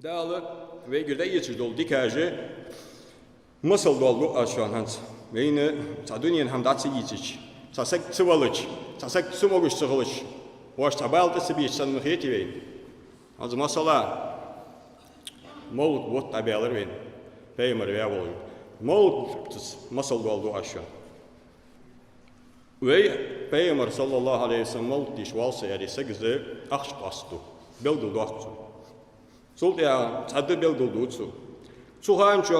Dağlı ve girde yetişti oldu dikajı masal doldu aşağı hans. Ve yine saduniyen hamdatsı yetiş. Sasak sıvalıç, sasak sumoguş sıvalıç. Hoş tabaltı sibiç sanmı heti ve. Az masala mol bot tabialar ve. Peymer ve avol. Mol masal doldu aşağı. Ve Peygamber sallallahu aleyhi ve sellem mol diş valsa yeri sekizde akş bastı. Belgildi akçı. Sol ya tadı belgildi utsu. Suhanca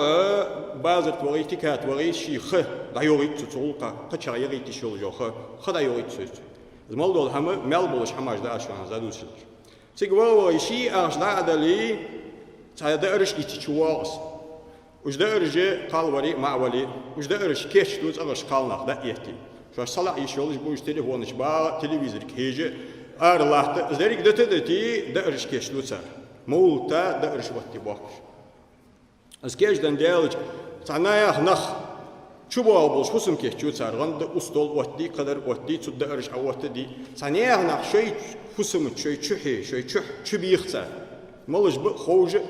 bazı tuvaletikat ve şeyh da yorit tutulka kaçar yorit iş oluyor. Hada yorit söz. Zmal dol hamı mel buluş hamajda aşağı zadulşlar. Sigvalo işi aşda adali tadı erş içiçuas. Ujda erje kalvari ma'vali. Ujda erş keş tuz erş kalnak da ehti. Şu salak iş oluş bu iş telefon iş ba televizör kece arlahtı. Zderik dötedeti da erş keş tuzar. Multa da erş vakti bakış. Azkejden değerli sanaya nah çubuğa buluş husum keşçü sarğan da ustol vakti kadar vakti tudda erş avvatı di sanaya nah şey husumu şey çühe şey çübiyixsa malış bu xoğucu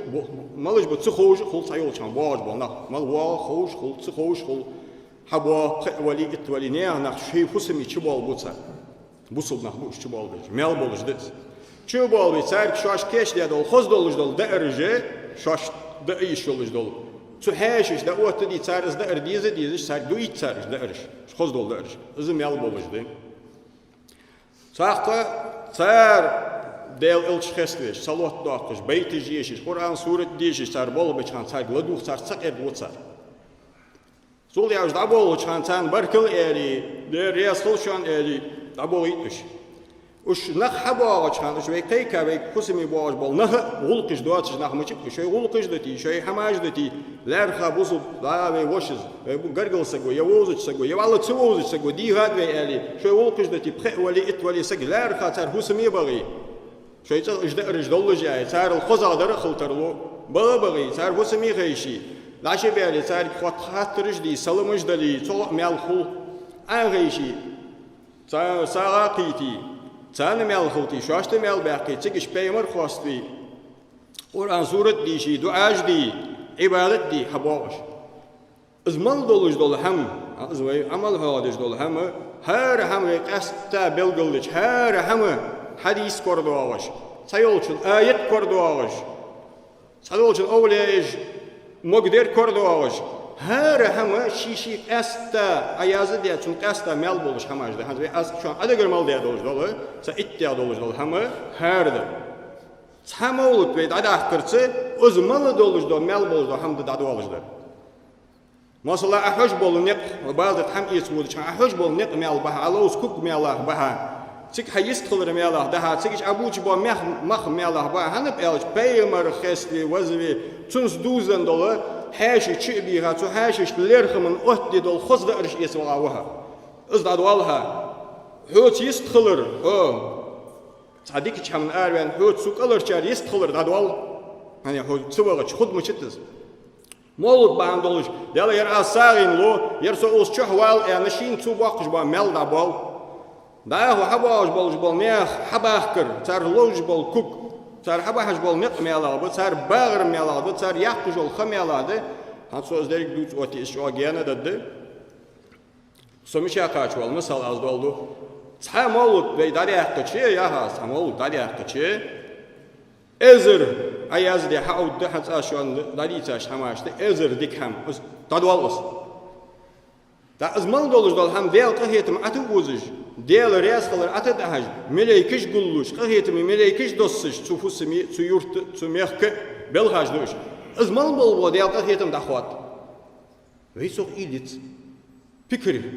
malış bu çı xoğucu xol sayol çan boğaz bu nah mal boğa xoğuş xol çı xoğuş xol habo qvali itvali ne nah şey husum çubuğa bulsa bu sul nah bu çubuğa bulur mel buluş dit çubuğa bulur sar şaş keşliye dol xoz doluş dol da erje şaş da iş yoluş dolu. Su heş işte o da di çarız da erdize sar du iç çarız da eriş. Xoz dolu da eriş. Izım yal bolujdu. Saqta çar del ilç xesleş salat daqış beyti jeş Kur'an suret diş sar bol beçan sar gladuq sar saq er botsar. Sol yaj da bol çan çan barkıl eri de resol şan eri da bol itmiş. Uş nah haba çan uş ve kayka ve kusimi boğaz bol nah gulqış doatış nah mıçık şey gulqış dati şey hamaj dati ler xabuzu da ve voşuz ve bu gargılsa go yavuzsa go yavallı çuvuzsa go dihat ve eli şey gulqış dati pxvali itvali sag ler xatar husimi bagi şey çal ijda rijdollu jay sar xozadar xıltarlu bagi sar husimi xeyşi laşe beli sar xatırış di salımış dali çol melxul an xeyşi sağa qiti Sen mel xulti şaştı mel baqi çikiş peymer xosti Kur'an suret dişi duaj di ibadet di habaş izmal doluj dol ham azvay amal hadiş dol ham her ve qasta belgildik her hadis kordu avaş sayol için ayet kordu avaş sayol için ovlej mogder kordu avaş her şişi qasta ayazı diye çünkü qasta mel boluş hamajda ve az şu an ada görmel diye doluj dolu sa ittiya doluj dol ham herdir Samolut ve dada akırsı uzmalı doluj dol mel boluj dol ham da dadu alışdır Mesela ahoj bolun nek bazı ham ismudu çan ahoj bolun nek mel baha alus kuk melah baha Çık hayis kılır melah daha çık abuç bo mah melah baha hanıp elç peymer xesli vazvi tuns duzen dolu Hashi çibiha tu hashi lerxmin ohdi dol xozda irş eswalaha izda dwalha hot yist khılır o sadik çamın arven hot su qalır çar yist khılır da dwal hani hot sıvaga xudmu çitiz molut ban doluş dela yer asagin lo yer so us chahwal yani shin tu baqış ba mel da bol da hu habaj bolj bol ne habaqır tar loj bol kuk Sar habahaj bol nek meladı, sar bağır meladı, sar yaxtı jol xameladı. Han sözlerik duç oti iş o gene dedi. Somişa qaç bol misal az doldu. Samolut ve dariyaqçı ya ha samolut dariyaqçı. Ezir ayaz de haud de hatsa şu an dariyça şamaştı. Ezir dikham tadvalus. Da azmal doluş dol ham del qahiyetim atı uzuj. Del riyas qılır atı dahaj. Meleykiş gulluş qahiyetim meleykiş dossış çufusimi çuyurt çumehk belhaj duş. Azmal bol del qahiyetim dahvat. Ve soq ilit.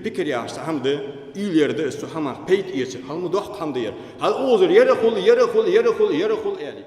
Pikir yaşsa hamdı ilerde su hama peyt yesi. Halmu doq hamdı yer. Hal ozur yere xul eli.